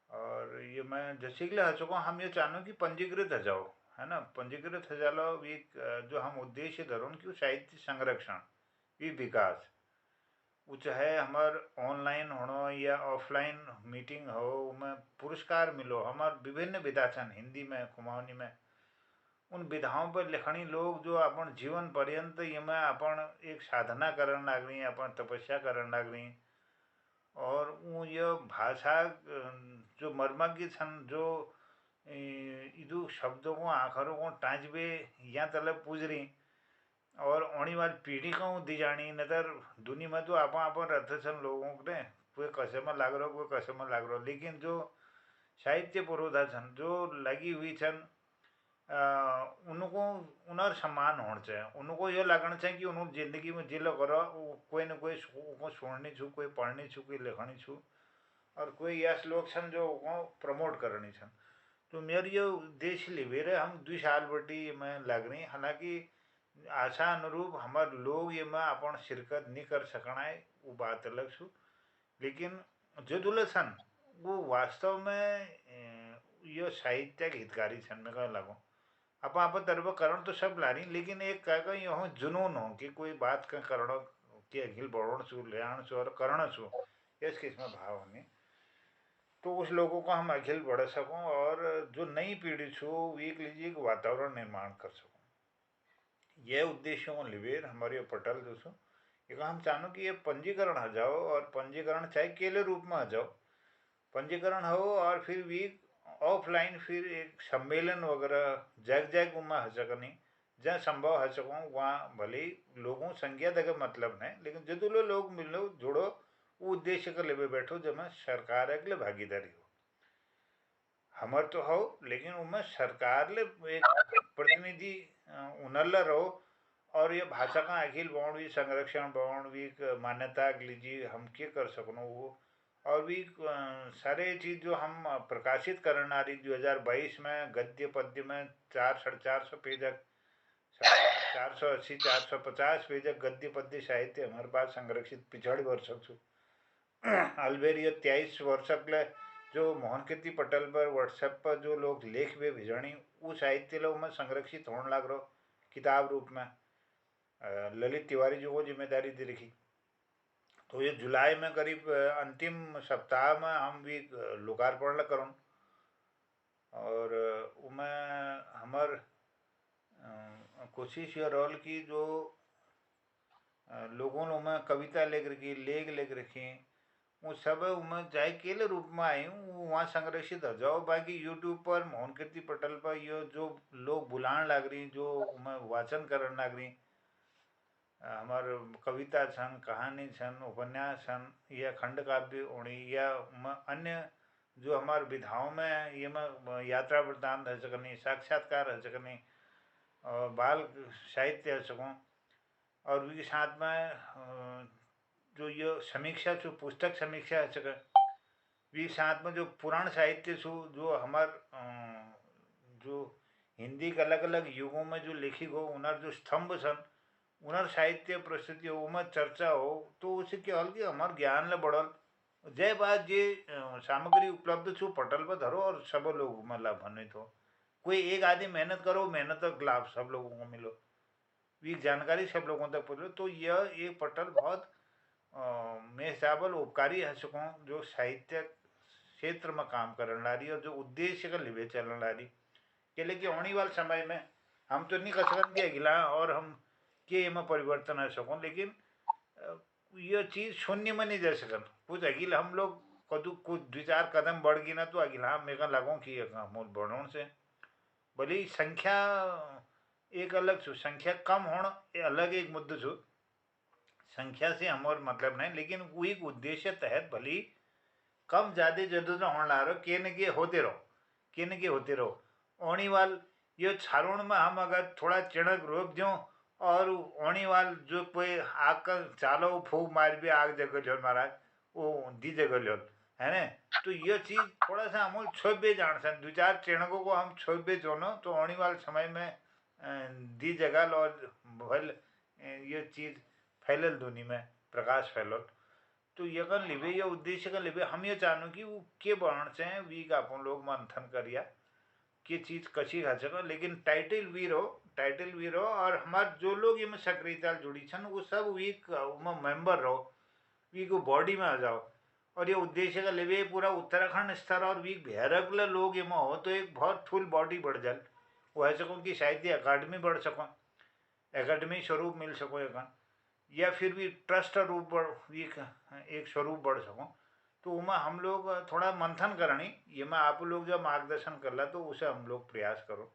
और ये मैं जैसे कि आ सको हम ये चाहूँ कि पंजीकृत हो जाओ, है ना, पंजीकृत हो जाओ। एक जो हम उद्देश्य धरो कि साहित्य संरक्षण भी विकास, वो चाहे हमार ऑनलाइन होनो या ऑफलाइन मीटिंग हो, में पुरस्कार मिलो। हमार विभिन्न विधा छन हिंदी में कुमाऊनी में, उन विधाओं पर लिखनी लोग जो अपन जीवन पर्यंत ये में अपन एक साधना करन लागरी, अपन तपस्या करन लागरी। और वो ये भाषा जो मर्मज्ञ छन, जो इदु शब्दों को आखरों को टाँचबे यहाँ तले पूज रही और आने वाली पीढ़ी को दी जानी। नतर दुनिया में तो आप रहते छन लोगों के, कोई कसे में लाग रहो, कोई कसे में लाग रहो। लेकिन जो साहित्य पुरोधा छन, जो लगी हुई छन उनको उनर सम्मान होना चाहिए, उनको ये लगना चाहिए कि उन्होंने जिंदगी में जिलो करो कोई न कोई को छोड़नी छू, कोई पढ़नी छू, कोई लिखनी छू, और कोई ऐसे लोग छन जो प्रमोट करनी छन। तो मेरी ये उद्देश्य लिवेरे हम 2 साल बटी में लग रही, हालांकि आशा अनुरूप हमारे लोग ये में अपन शिरकत नहीं कर सकना है, वो बात अलग छू। लेकिन जो दुले छन वो वास्तव में यो साहित्य के हितकारी छन। मैं कह लगूँ आप तरफ करण तो सब ला रही, लेकिन एक कह यो जुनून हो कि कोई बात का करण के अखिल बढ़ण छू, ले छू और करण छू, इस किस्म भाव नहीं। तो उस लोगों को हम अखिल बढ़ सकूं और जो नई पीढ़ी छू वीक लीजिए वातावरण निर्माण कर सकूं। यह उद्देश्यों में लिवेर हमारे पटल जो छो ये हम चाहूँ कि ये पंजीकरण हो जाओ, और पंजीकरण चाहे केले रूप में हो जाओ, पंजीकरण हो और फिर वीक ऑफलाइन फिर एक सम्मेलन वगैरह जग जग उमा हो सकनी, जहाँ संभव हो सकूँ वहाँ भले ही लोगों संख्या तक मतलब नहीं, लेकिन जदुलो लोग मिलो जुड़ो वो उद्देश्य के लिए बैठो जब सरकार के लिए भागीदारी हो हमार तो हो, लेकिन उनमें सरकार ले एक प्रतिनिधि उनल रहो, और ये भाषा का अखिल बौण भी संरक्षण बौण भी मान्यता लीजिए हम क्या कर सकनो वो, और भी सारे चीज़ जो हम प्रकाशित करना रही 2022 में गद्य पद्य में 400-450 पेजक 480 450 पेजक गद्य पद्य साहित्य हमारे पास संरक्षित पिछड़ वर्ष छू। अल्बेरिया 23 वर्षक ले जो मोहन कीर्ति पटल पर व्हाट्सएप पर जो लोग लेख वे भिजणी वो साहित्य लोग में संरक्षित होने लग रहो किताब रूप में। ललित तिवारी जी को जिम्मेदारी दे रखी, तो ये जुलाई में करीब अंतिम सप्ताह में हम भी लोकार्पण करूँ, और उमें हमार कोशिश ये रोल की जो लोगों ने उमें कविता लिख रखी, लेख लिख रखी, वो सब उमें चाहे केले रूप में आई हूँ वहाँ संरक्षित हो जाओ। बाकी यूट्यूब पर मोहन कीर्ति पटल पर ये जो लोग बुलान लग रही, जो उमें वाचन करने लग रही, हमार कविता छन, कहानी छन, उपन्यास छन, या खंड काव्य होनी, या अन्य जो हमार विधाओं में ये में यात्रा वृत्तांत हो सकनी, साक्षात्कार हो सकनी, और बाल साहित्य हो सकूँ, और भी साथ में जो ये समीक्षा जो पुस्तक समीक्षा हो सके, भी साथ में जो पुराण साहित्य छू जो हमार जो हिंदी के अलग अलग युगों में जो लिखी गो उनर जो स्तंभ सन उनर साहित्य प्रस्तुति हो उनमें चर्चा हो, तो उससे क्या हल कि हमार ज्ञान ले बढ़ल। जय बात ये सामग्री उपलब्ध छू पटल पर धरो और सब लोग में लाभान्वित हो। कोई एक आदमी मेहनत करो, मेहनत का लाभ सब लोगों को मिलो, ये जानकारी सब लोगों तक पहुँचो। तो यह एक पटल बहुत मैं हिसाबल उपकारी है सकूँ जो साहित्य क्षेत्र में काम करने ला रही और जो उद्देश्य का लिवे चलने ला रही के लिए आने वाले समय में हम तो नहीं कर सकते कि अगला और हम के में परिवर्तन आ सकूँ, लेकिन यह चीज़ शून्य में नहीं जा सकन। कुछ अगिला हम लोग कदू कुछ 2-4 कदम बढ़ गई ना तो अगिला हम मेरे लगों कि मूल बढ़ों से भले ही संख्या एक अलग छू, संख्या कम होना ये अलग एक मुद्दा छू, संख्या से हमार मतलब नहीं, लेकिन वो एक उद्देश्य तहत भले ही कम ज़्यादा जरूर होने ला रहो के न के होते रहो, के न के होते रहो। ओणी वाल ये छारुण में हम अगर थोड़ा चिड़क रोक दूँ और ओणी वाल जो कोई आग का चालो फूक मार भी आग जगह जो महाराज वो दी जगह लो है ना। तो ये चीज़ थोड़ा सा हम छोबे जान सन 2-4 चिड़कों को हम छोबे जोनो तो ओणी वाले समय में दी जगह और भल ये चीज़ फैलल दुनिया में प्रकाश फैलल। तो ये कर लिबे ये उद्देश्य कर लिबे हम ये चाहूँ कि वो के बरण से वी का अपन लोग मंथन करिया कि चीज़ कशी खा सको, लेकिन टाइटल वी रहो, टाइटल वी रहो, और हमारे जो लोग इनमें सक्रियता जुड़ी छन वो सब वीक में मेंबर रहो, वी को बॉडी में आ जाओ। और ये उद्देश्य का लेवे पूरा उत्तराखंड स्तर और वी भैरक लोग इमा हो तो एक बहुत फुल बॉडी बढ़ जाए, वो है सको कि शायद ये अकाडमी बढ़ सको, एकेडमी स्वरूप मिल सको एक, या फिर भी ट्रस्ट रूप बढ़ एक स्वरूप बढ़ सको। तो उमा हम लोग थोड़ा मंथन करनी, ये मैं आप लोग जब मार्गदर्शन कर ला तो उसे हम लोग प्रयास करो।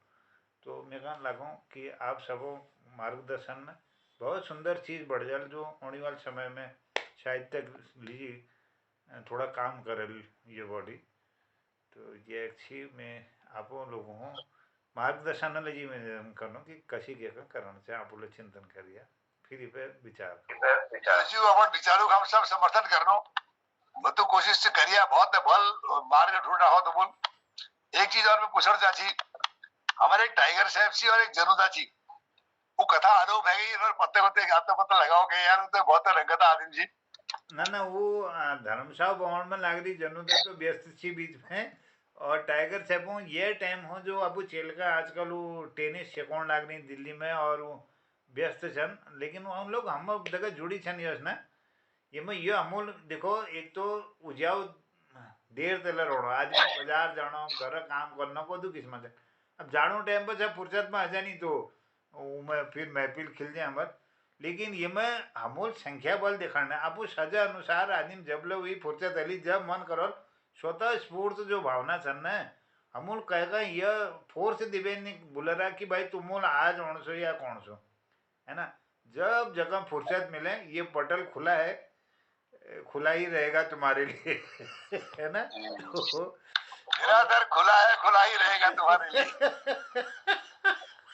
तो मैं कहने लगूँ कि आप सबों मार्गदर्शन में बहुत सुंदर चीज़ बढ़ जाए जो आने वाले समय में शायद तक लीजिए थोड़ा काम करे ये बॉडी। तो ये अच्छी मैं आप लोगों मार्गदर्शन जी में करनो कि कशी के करण से आप लोग चिंतन करिए फिर पे विचार जो अपन विचारों का हम सब समर्थन करनो બધું कोशिश से करिए बहुत बल मार्ग ढूंढना हो तो बोल। एक चीज और मैं पूछना चाहती, हमारे टाइगर साहब जी और एक जनुदा जी वो कथा अनूप है और पत्ते पत्ते गाते पत्ते लगाओ के यार तो बहुत रंगता आदमी जी ना ना वो धर्मशाला भवन में लाग रही जनुदा तो व्यस्त छी बीच में और टाइगर साहब ये टाइम हो जो अब चेल का आजकल वो टेनिस सिखाने लाग रही दिल्ली में और वो व्यस्त छन लेकिन हम लोग हम जगह जुड़ी छन यस ना ये में ये अमूल देखो एक तो उजाव देर तेल रोड़ो आज बाजार जानो घर काम करना को दू किस्मत है अब जानो टाइम पर जब फुर्सत में आ जानी तो मैं फिर महफिल खिल जाए हमार लेकिन ये में अमूल संख्या बल दिखाना अब वो सजा अनुसार आदमी जब लो वही फुर्सत अली जब मन करो स्वतः स्फूर्त जो भावना छन न अमूल कहेगा यह फोर्स दिवे नहीं बोल रहा कि भाई तुम आज कौन सो या कौन सो है ना जब जगह फुर्सत मिले ये पटल खुला है खुला ही रहेगा तुम्हारे लिए है ना तो मेरा दर खुला है खुला ही रहेगा तुम्हारे लिए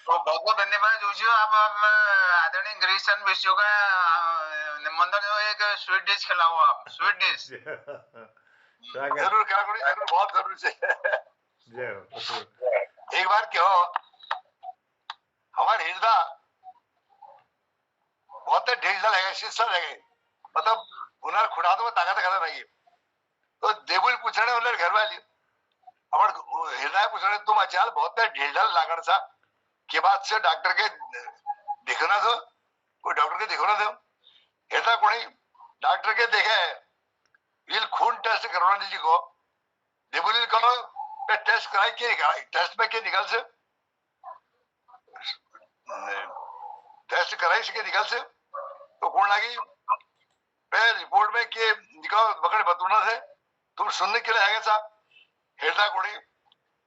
तो बहुत बहुत धन्यवाद जोशी अब आदरणीय ग्रीसन विश्व का निमंत्रण हो एक स्वीट डिश खिलाओ आप स्वीट डिश जरूर करा जरूर बहुत जरूर से जय एक बार क्यों हमारे हृदय बहुत ढेर लगे शीशा लगे मतलब उन्हें खुड़ा तो ताकत करना नहीं तो देवुल पूछने उन्हें घर वाली अपन हृदय पूछने तुम अचाल बहुत ढील लागण सा के बाद से डॉक्टर के दिखना दो कोई डॉक्टर के दिखना दो हृदय कोई डॉक्टर के देखे ये खून टेस्ट करवाने दीजिए को देवुल करो पे टेस्ट कराई के निकाल टेस्ट में के निकल से टेस्ट कराई से के निकल से तो कौन लगी रिपोर्ट में के निकाल बकड़ बतूना से तुम सुनने के लिए आगे साहब हृदय कोड़ी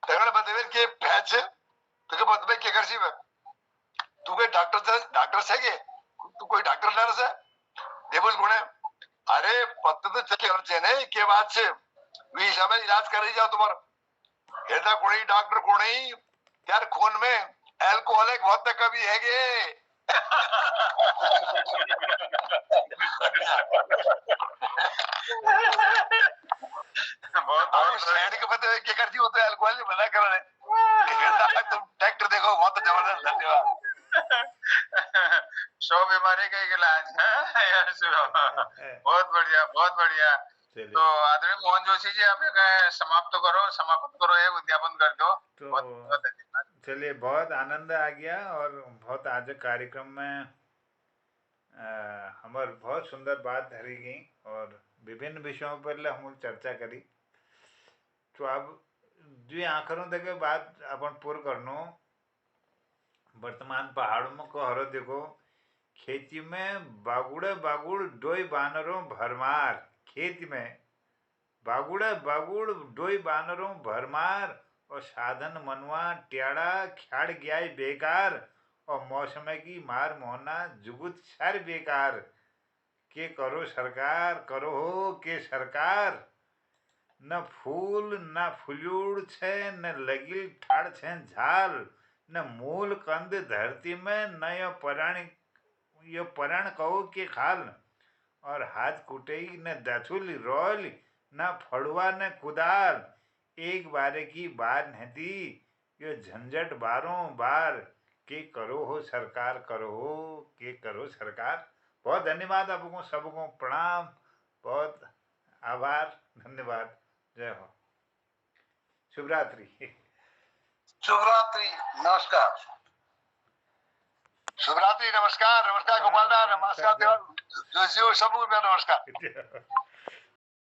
तगड़ बतवे के पैच तो के बतवे के कर सी में तू कोई डॉक्टर से के तू कोई डॉक्टर नर्स है देवुल गुणे अरे पत्ते तो चले और चेने के बाद से वी हिसाब इलाज कर रही जाओ तुम्हारा हृदय कोड़ी डॉक्टर कोड़ी यार खून में एल्कोहलिक बहुत कभी है गे बहुत शहर के पते क्या करती होते अल्कोहल मना कर रहे तुम ट्रैक्टर देखो बहुत जबरदस्त धन्यवाद सौ बीमारी का इलाज बहुत बढ़िया बहुत बढ़िया तो आदरणीय मोहन जोशी जी आप समाप्त करो एक उद्यापन कर दो तो बहुत बहुत धन्यवाद चलिए बहुत आनंद आ गया और बहुत आज कार्यक्रम में हमार बहुत सुंदर बात धरी गई और विभिन्न विषयों पर हम चर्चा करी तो अब जो आखिरों तक बात अपन पूर्ण करनो वर्तमान पहाड़ों में को हरो देखो खेती में बागुड़े बागुड़ डोई बानरों भरमार खेती में बागुड़े बागुड़ डोई बानरों भरमार और साधन मनवा ट्याड़ा ख्याड़ गया बेकार और मौसम की मार मोहना जुगुत सर बेकार के करो सरकार करो हो के सरकार न फूल न फुलूड़ छे न लगिल ठाड़ छे झाल न मूल कंद धरती में न यो परण कहो के खाल और हाथ कुटई न दथुल रोल न फड़ुआ न कुदाल एक बारे की बार नहीं यो झंझट बारों बार के करो हो सरकार करो हो के करो सरकार बहुत धन्यवाद आपको सबको प्रणाम बहुत आभार धन्यवाद जय हो शुभरात्रि शुभरात्रि नमस्कार शुभरात्रि नमस्कार नमस्कार गोपाल नमस्कार जोशी सबको नमस्कार